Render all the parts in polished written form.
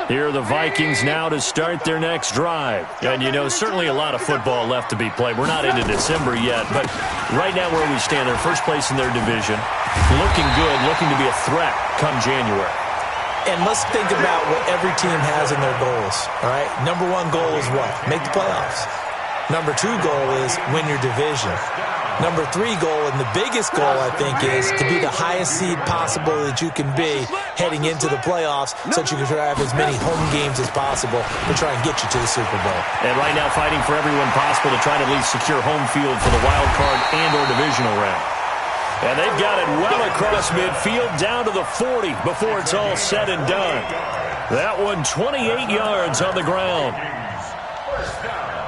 Here are the Vikings now to start their next drive. And, you know, certainly a lot of football left to be played. We're not into December yet, but right now where we stand, they're first place in their division. Looking good, looking to be a threat come January. And let's think about what every team has in their goals, all right? Number one goal is what? Make the playoffs. Number two goal is win your division. Number three goal, and the biggest goal, I think, is to be the highest seed possible that you can be heading into the playoffs so that you can have as many home games as possible to try and get you to the Super Bowl. And right now fighting for everyone possible to try to at least secure home field for the wild card and or divisional round. And they've got it well across midfield down to the 40 before it's all said and done. That one 28 yards on the ground. First down.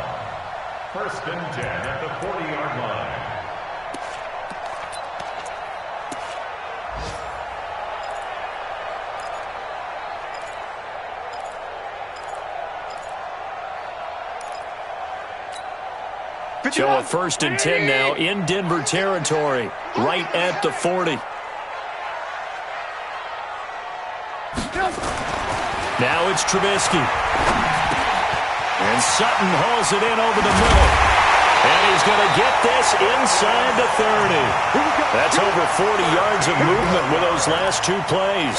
First and 10 at the 40-yard line. So a first and 10 now in Denver territory, right at the 40. Now it's Trubisky. And Sutton hauls it in over the middle. And he's going to get this inside the 30. That's over 40 yards of movement with those last two plays.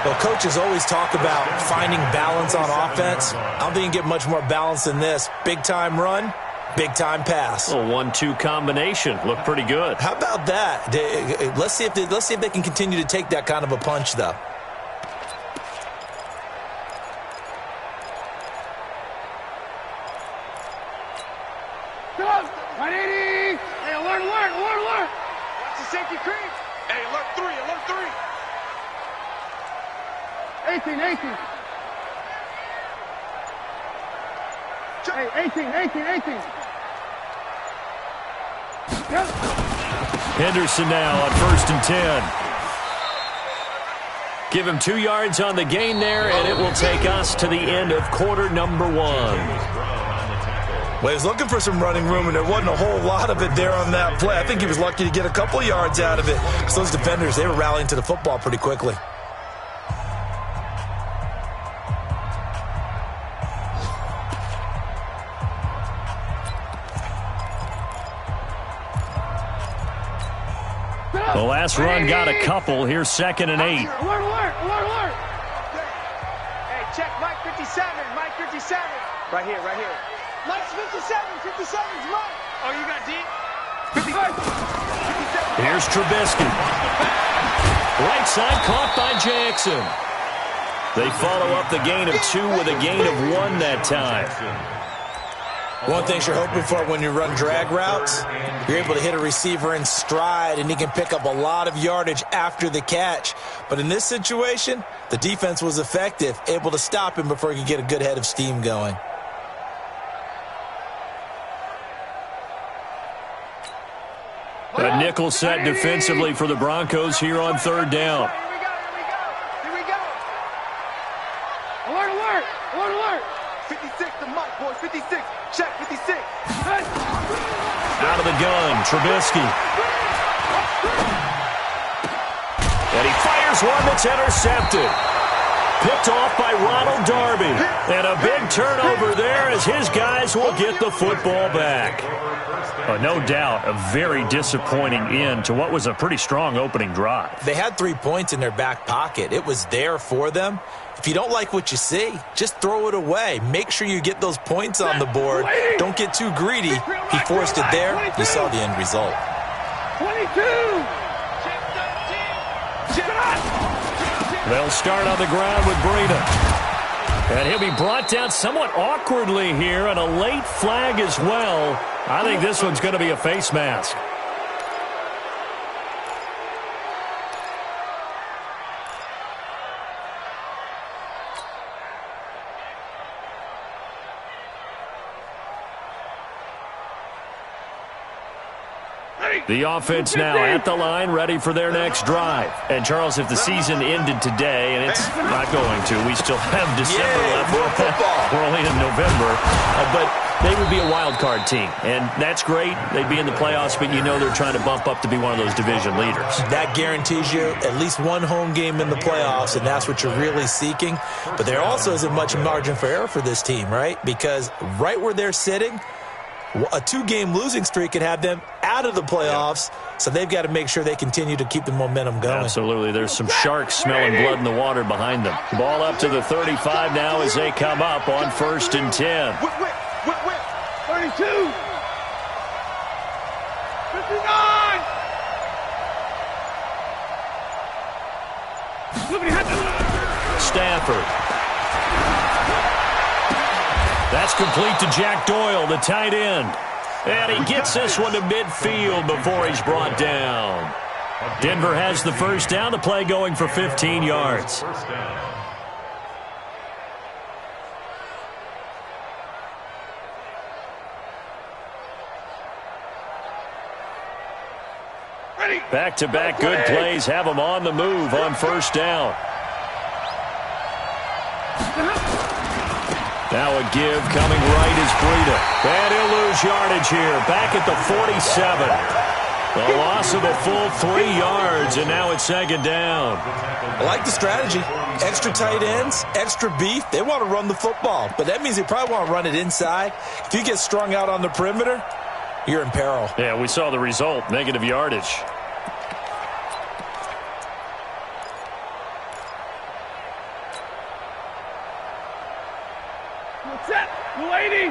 Well, coaches always talk about finding balance on offense. I don't think you can get much more balance than this. Big-time run, big-time pass. A 1-2 combination. Looked pretty good. How about that? Let's see if they can continue to take that kind of a punch, though. Come on, 180. Hey, alert, alert, alert, alert. Watch the safety creep. Hey, alert 3, alert 3. 18. Hey, 18. Yep. Henderson now on first and 10. Give him 2 yards on the gain there, and it will take us to the end of quarter number 1. Well, he was looking for some running room, and there wasn't a whole lot of it there on that play. I think he was lucky to get a couple yards out of it because those defenders, they were rallying to the football pretty quickly. The last run got a couple. Here's second and 8. Alert, alert. Hey, check Mike 57, Mike 57. Right here. Mike's 57's Mike. Oh, you got deep? 57. Here's Trubisky. Right side caught by Jackson. They follow up the gain of 2 with a gain of 1 that time. One thing you're hoping for when you run drag routes, you're able to hit a receiver in stride, and he can pick up a lot of yardage after the catch. But in this situation, the defense was effective, able to stop him before he could get a good head of steam going. A nickel set defensively for the Broncos here on third down. Here we go. Alert. 56 to Mike, boy, 56. Check, 56. Out of the gun, Trubisky. And he fires one that's intercepted. Picked off by Ronald Darby. And a big turnover there as his guys will get the football back. No doubt, a very disappointing end to what was a pretty strong opening drive. They had 3 points in their back pocket. It was there for them. If you don't like what you see, just throw it away. Make sure you get those points on the board. Don't get too greedy. He forced it there. You saw the end result. 22. They'll start on the ground with Breida. And he'll be brought down somewhat awkwardly here, and a late flag as well. I think this one's going to be a face mask. Ready. The offense now at the line, ready for their next drive. And, Charles, if the season ended today, and it's not going to, we still have December left. More football. We're only in November. But they would be a wild card team, and that's great. They'd be in the playoffs, but you know they're trying to bump up to be one of those division leaders. That guarantees you at least one home game in the playoffs, and that's what you're really seeking. But there also isn't much margin for error for this team, right? Because right where they're sitting, a 2-game losing streak could have them out of the playoffs, so they've got to make sure they continue to keep the momentum going. Absolutely. There's some sharks smelling blood in the water behind them. Ball up to the 35 now as they come up on 1st and 10. 32. 59. Stafford. That's complete to Jack Doyle, the tight end. And he gets this one to midfield before he's brought down. Denver has the first down. The play going for 15 yards. Back-to-back good plays have them on the move on 1st down. Now a give coming right is Breida. And he'll lose yardage here. Back at the 47. A loss of a full 3 yards, and now it's 2nd down. I like the strategy. Extra tight ends, extra beef. They want to run the football, but that means they probably want to run it inside. If you get strung out on the perimeter, you're in peril. Yeah, we saw the result, negative yardage. Set, 280.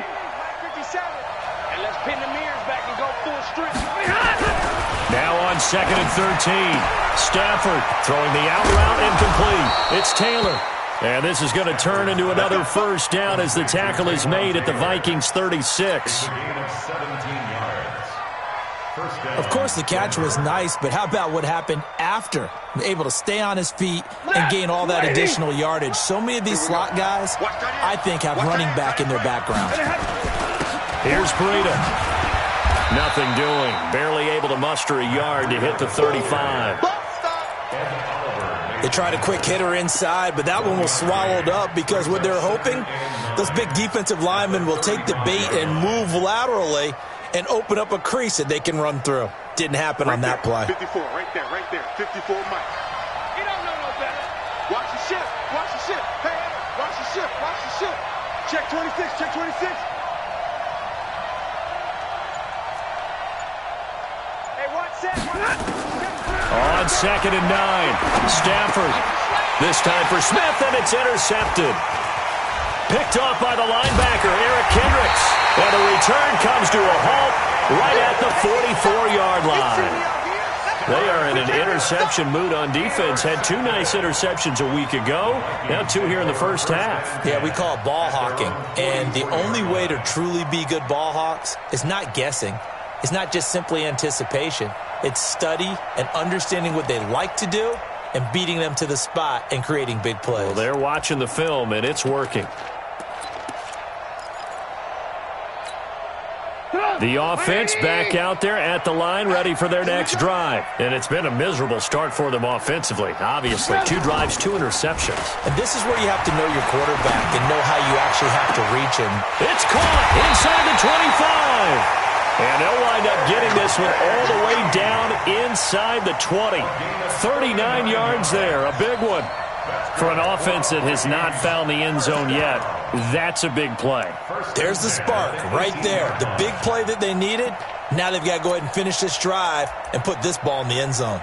57. And let's pin the mirrors back and go full strength. Now on 2nd and 13. Stafford throwing the out route incomplete. It's Taylor. And this is going to turn into another 1st down as the tackle is made at the Vikings 36. Of course, the catch was nice, but how about what happened after? Able to stay on his feet and gain all that additional yardage. So many of these slot guys, I think, have running back in their background. Here's Breida. Nothing doing. Barely able to muster a yard to hit the 35. They tried a quick hitter inside, but that one was swallowed up because what they're hoping, those big defensive linemen will take the bait and move laterally and open up a crease that they can run through. Didn't happen on that play. 54, right there. 54, Mike. He don't know no better. Watch the ship. Hey, watch the ship. Check 26. Hey, Wattz set. On 2nd and 9. Stafford. This time for Smith, and it's intercepted. Picked off by the linebacker, Eric Kendricks. And the return comes to a halt right at the 44-yard line. They are in an interception mood on defense. Had 2 nice interceptions a week ago. Now 2 here in the first half. Yeah, we call it ball hawking. And the only way to truly be good ball hawks is not guessing. It's not just simply anticipation. It's study and understanding what they like to do and beating them to the spot and creating big plays. Well, they're watching the film, and it's working. The offense back out there at the line, ready for their next drive. And it's been a miserable start for them offensively. Obviously, 2 drives, 2 interceptions. And this is where you have to know your quarterback and know how you actually have to reach him. It's caught inside the 25. And they'll wind up getting this one all the way down inside the 20. 39 yards there, a big one. For an offense that has not found the end zone yet, that's a big play. There's the spark right there. The big play that they needed. Now they've got to go ahead and finish this drive and put this ball in the end zone.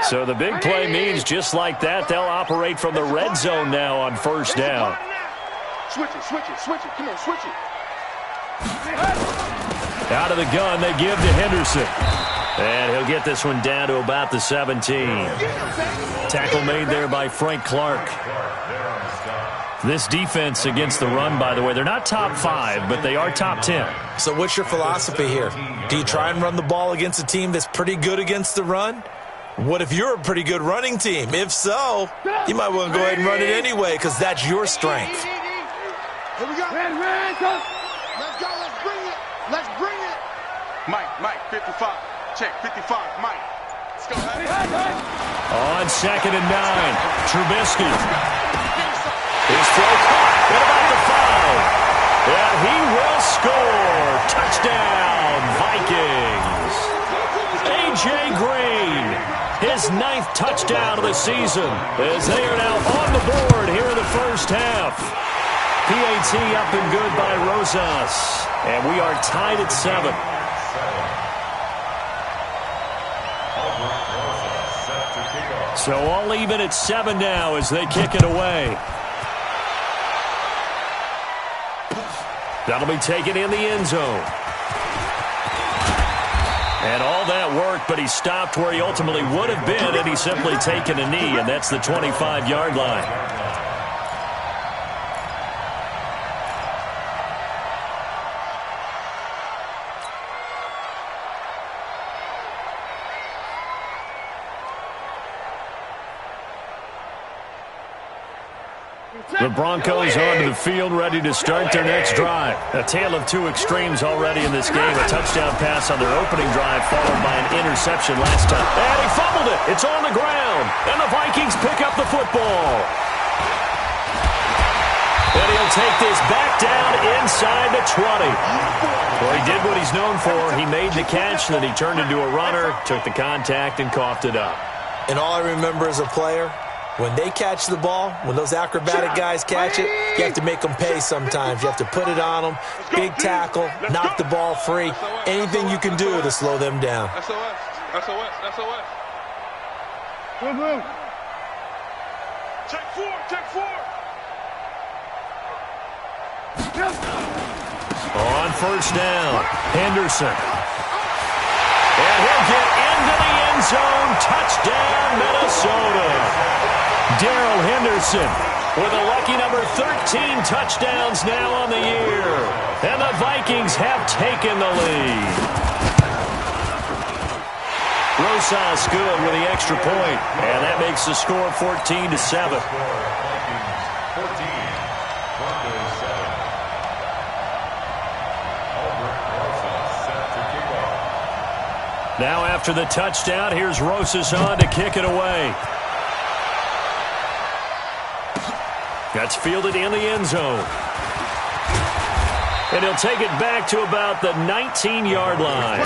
So the big play means just like that, they'll operate from the red zone now on 1st down. Switch it. Come on, switch it. Out of the gun, they give to Henderson. And he'll get this one down to about the 17. Tackle made there by Frank Clark. This defense against the run, by the way, they're not top 5, but they are top 10. So what's your philosophy here? Do you try and run the ball against a team that's pretty good against the run? What if you're a pretty good running team? If so, you might want to go ahead and run it anyway because that's your strength. Here we go. Let's go. Let's bring it. Let's bring it. Mike, 55. Check, 55. Mike. Let's go. On 2nd and 9, Trubisky. His throw caught. What about the foul? And he will score. Touchdown, Vikings. A.J. Green, his 9th touchdown of the season, as they are now on the board here in the first half. PAT up and good by Rosas. And we are tied at 7. So all even at 7 now as they kick it away. That'll be taken in the end zone. And all that work, but he stopped where he ultimately would have been had he simply taken a knee, and that's the 25-yard line. The Broncos onto the field, ready to start their next drive. A tale of two extremes already in this game. A touchdown pass on their opening drive, followed by an interception last time. And he fumbled it. It's on the ground. And the Vikings pick up the football. And he'll take this back down inside the 20. Well, he did what he's known for. He made the catch, then he turned into a runner, took the contact, and coughed it up. And all I remember as a player, when they catch the ball, when those acrobatic guys catch it, you have to make them pay sometimes. You have to put it on them, big tackle, knock the ball free, anything you can do to slow them down. SOS. Move. Check four. On first down, Henderson. And he'll get into the end zone. Touchdown, Minnesota. Darrell Henderson with a lucky number 13 touchdowns now on the year. And the Vikings have taken the lead. Rosas good with the extra point. And that makes the score 14-7. Now after the touchdown, here's Rosas on to kick it away. That's fielded in the end zone. And he'll take it back to about the 19-yard line.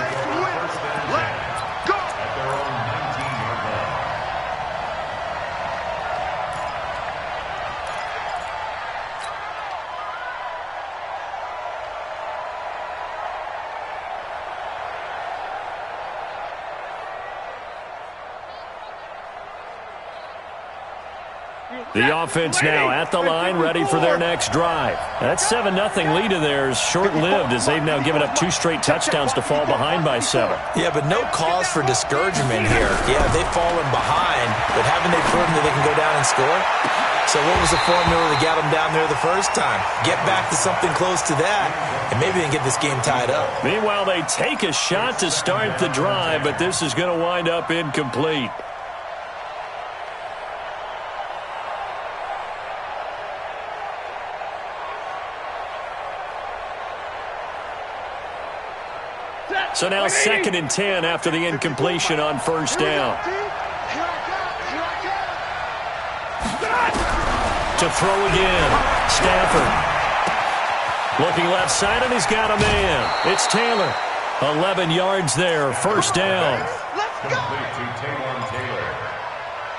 The offense now at the line, ready for their next drive. That 7-0 lead of theirs short-lived as they've now given up 2 straight touchdowns to fall behind by 7. Yeah, but no cause for discouragement here. Yeah, they've fallen behind, but haven't they proven that they can go down and score? So what was the formula that got them down there the first time? Get back to something close to that, and maybe they can get this game tied up. Meanwhile, they take a shot to start the drive, but this is going to wind up incomplete. So now 2nd and 10 after the incompletion on first down. To throw again, Stafford. Looking left side, and he's got a man. It's Taylor. 11 yards there, first down.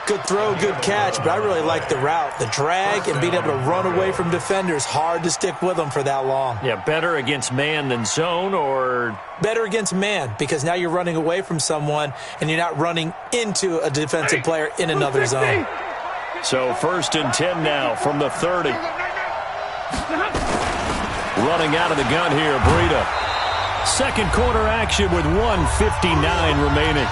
Good throw, good catch, but I really like the route. The drag and being able to run away from defenders, hard to stick with them for that long. Yeah, better against man than zone, or? Better against man, because now you're running away from someone and you're not running into a defensive player in another zone. So 1st and 10 now from the 30. Running out of the gun here, Breida. Second quarter action with 1:59 remaining.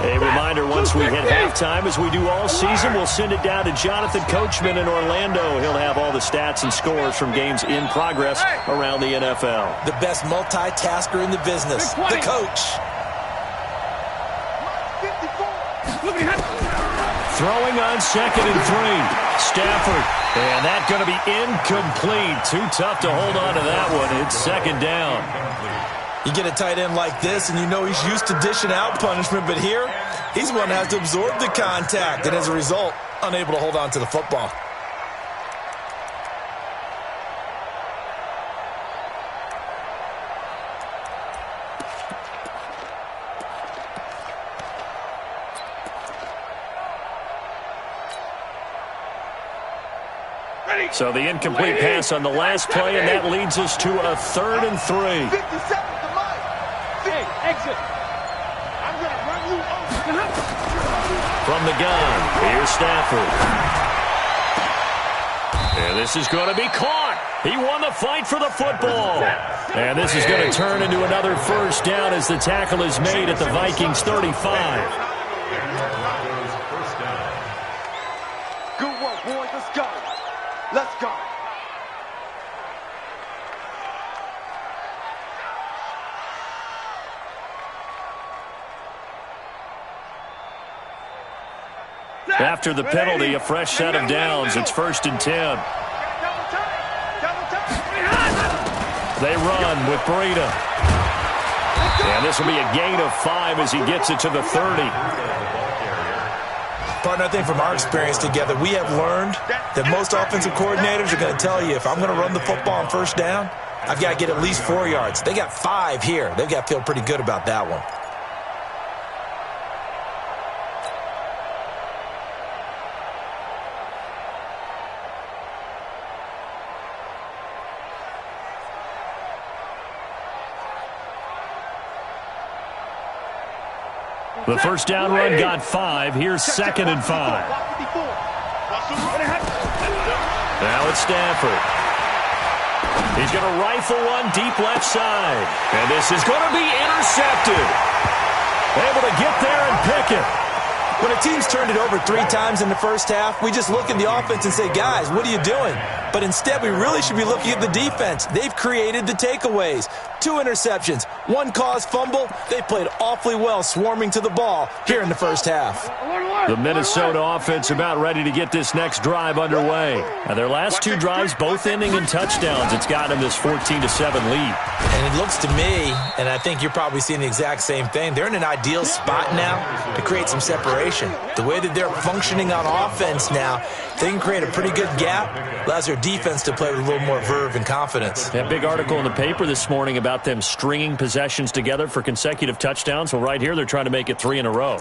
A reminder once we hit halftime, as we do all season, we'll send it down to Jonathan Coachman in Orlando. He'll have all the stats and scores from games in progress around the NFL. The best multitasker in the business, the coach. Throwing on 2nd and 3. Stafford. And that's going to be incomplete. Too tough to hold on to that one. It's 2nd down. You get a tight end like this, and you know he's used to dishing out punishment. But here, he's the one that has to absorb the contact. And as a result, unable to hold on to the football. So the incomplete pass on the last play, and that leads us to a 3rd and 3. 50 seconds to Mike. Hey, exit. I'm going to run you over. From the gun, here's Stafford. And this is going to be caught. He won the fight for the football. And this is going to turn into another 1st down as the tackle is made at the Vikings 35. Good work, boys. Let's go. Let's go. After the penalty, a fresh set of downs. It's 1st and 10. They run with Breida. And this will be a gain of 5 as he gets it to the 30. Partner, I think from our experience together, we have learned that most offensive coordinators are going to tell you, if I'm going to run the football on 1st down, I've got to get at least 4 yards. They got 5 here. They've got to feel pretty good about that one. The 1st down run got 5. Here's 2nd and 5. Now it's Stafford. He's going to rifle one deep left side. And this is going to be intercepted. Able to get there and pick it. When a team's turned it over 3 times in the 1st half, we just look at the offense and say, guys, what are you doing? But instead, we really should be looking at the defense. They've created the takeaways. 2 interceptions, 1 caused fumble. They played awfully well swarming to the ball here in the 1st half. The Minnesota offense about ready to get this next drive underway. Now, their last 2 drives both ending in touchdowns. It's got them this 14-7 lead. And it looks to me, and I think you're probably seeing the exact same thing, they're in an ideal spot now to create some separation. The way that they're functioning on offense now, they can create a pretty good gap. Allows their defense to play with a little more verve and confidence. That big article in the paper this morning about them stringing possessions together for consecutive touchdowns. Well, right here, they're trying to make it 3 in a row.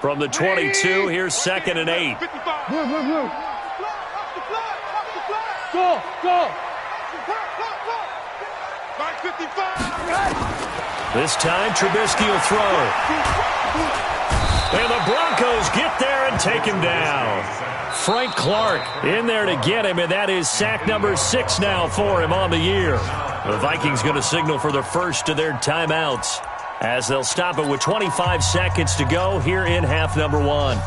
From the 22, here's 2nd and 8. Go, go. This time, Trubisky will throw. And the Broncos get there and take him down. Frank Clark in there to get him, and that is sack number 6 now for him on the year. The Vikings going to signal for the first of their timeouts as they'll stop it with 25 seconds to go here in half number 1.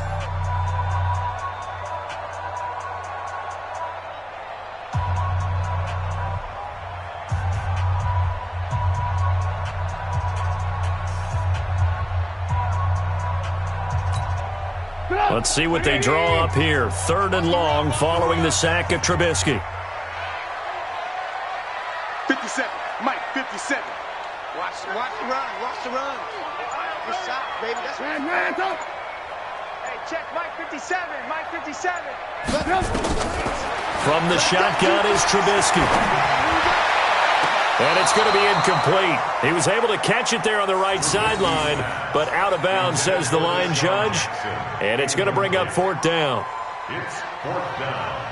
Let's see what they draw up here. 3rd and long following the sack of Trubisky. 57. Mike, 57. Watch the run. Watch the run. Good shot, baby. That's right. Hey, check Mike 57. Mike 57. From the shotgun is Trubisky. And it's going to be incomplete. He was able to catch it there on the right sideline, but out of bounds, says the line judge. And it's going to bring up 4th down. It's 4th down.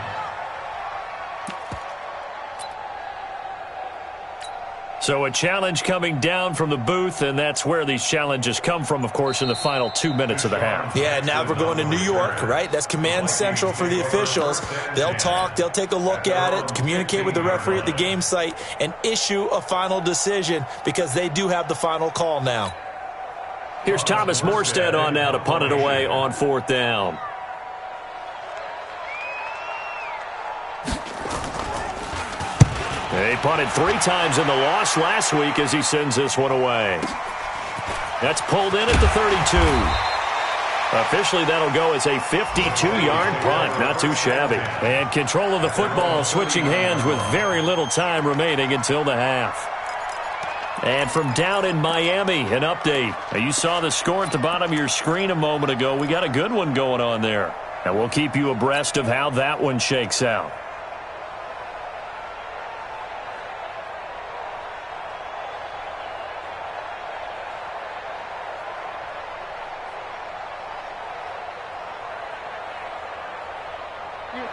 So a challenge coming down from the booth, and that's where these challenges come from, of course, in the final 2 minutes of the half. Yeah, now we're going to New York, right? That's command central for the officials. They'll talk, they'll take a look at it, communicate with the referee at the game site, and issue a final decision because they do have the final call now. Here's Thomas Morstead on now to punt it away on 4th down. He punted 3 times in the loss last week as he sends this one away. That's pulled in at the 32. Officially, that'll go as a 52-yard punt. Not too shabby. And control of the football switching hands with very little time remaining until the half. And from down in Miami, an update. Now, you saw the score at the bottom of your screen a moment ago. We got a good one going on there. And we'll keep you abreast of how that one shakes out.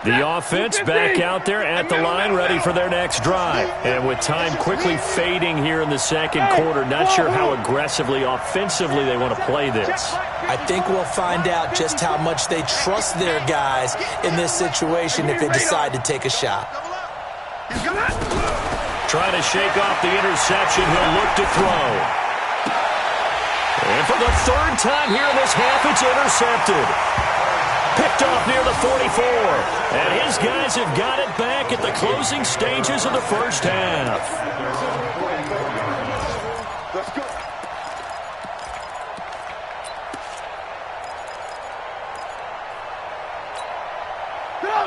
The offense back out there at the line, ready for their next drive. And with time quickly fading here in the second quarter, not sure how aggressively, offensively they want to play this. I think we'll find out just how much they trust their guys in this situation if they decide to take a shot. Trying to shake off the interception, he'll look to throw. And for the 3rd time here in this half, it's intercepted. Picked off near the 44. And his guys have got it back at the closing stages of the first half. Let's go.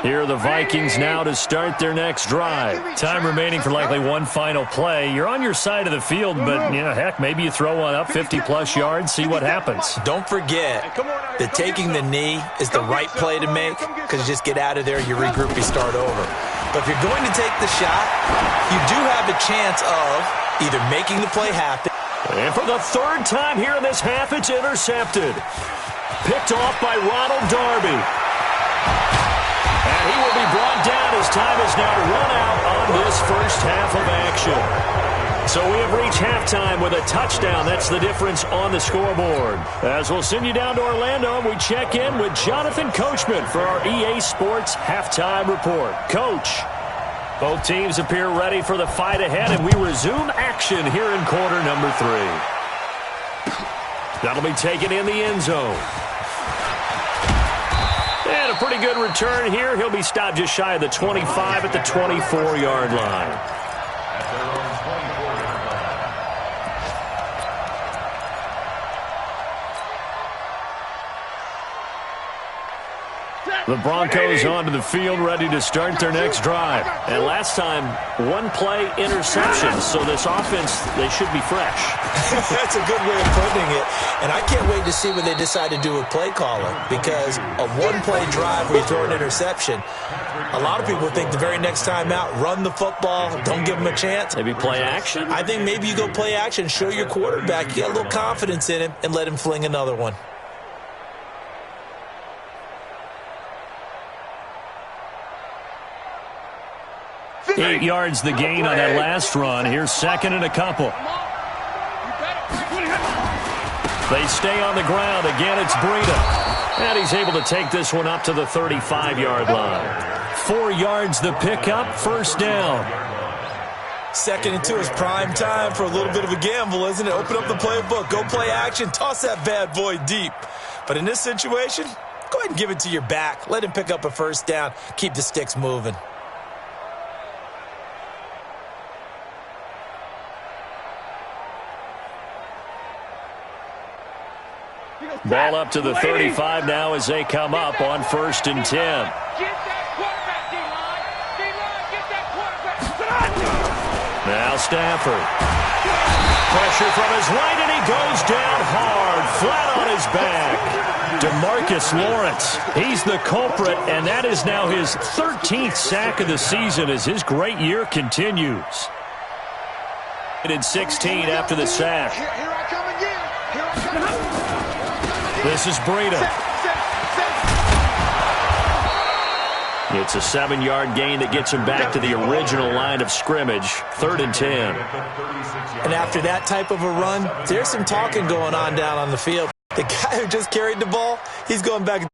Here are the Vikings now to start their next drive. Time remaining for likely one final play. You're on your side of the field, but, heck, maybe you throw one up 50-plus yards, see what happens. Don't forget that taking the knee is the right play to make because you just get out of there, you regroup, you start over. But if you're going to take the shot, you do have a chance of either making the play happen. And for the 3rd time here in this half, it's intercepted. Picked off by Ronald Darby. And he will be brought down as time is now run out on this first half of action. So we have reached halftime with a touchdown. That's the difference on the scoreboard. As we'll send you down to Orlando, we check in with Jonathan Coachman for our EA Sports Halftime Report. Coach, both teams appear ready for the fight ahead, and we resume action here in quarter number 3. That'll be taken in the end zone. And a pretty good return here. He'll be stopped just shy of the 25 at the 24-yard line. The Broncos onto the field, ready to start their next drive. And last time, one-play interception. So this offense, they should be fresh. That's a good way of putting it. And I can't wait to see what they decide to do with play calling, because a one-play drive where you throw an interception, a lot of people think the very next time out, run the football, don't give them a chance. Maybe play action? I think maybe you go play action, show your quarterback you got a little confidence in him, and let him fling another one. Eight yards the gain on that last run. Here's second and a couple. They stay on the ground. Again, it's Breida. And he's able to take this one up to the 35-yard line. 4 yards the pickup, first down. 2nd and 2 is prime time for a little bit of a gamble, isn't it? Open up the playbook, go play action, toss that bad boy deep. But in this situation, go ahead and give it to your back. Let him pick up a first down. Keep the sticks moving. Ball up to the 35 now as they come up on 1st and 10. Get that quarterback, D-line. D-line, get that quarterback. Now Stafford. Pressure from his right, and he goes down hard, flat on his back. DeMarcus Lawrence, he's the culprit, and that is now his 13th sack of the season as his great year continues. In 16 after the sack. Here I come again. Here I come again. This is Breida. It's a 7-yard gain that gets him back to the original line of scrimmage. 3rd and 10. And after that type of a run, there's some talking going on down on the field. The guy who just carried the ball, he's going back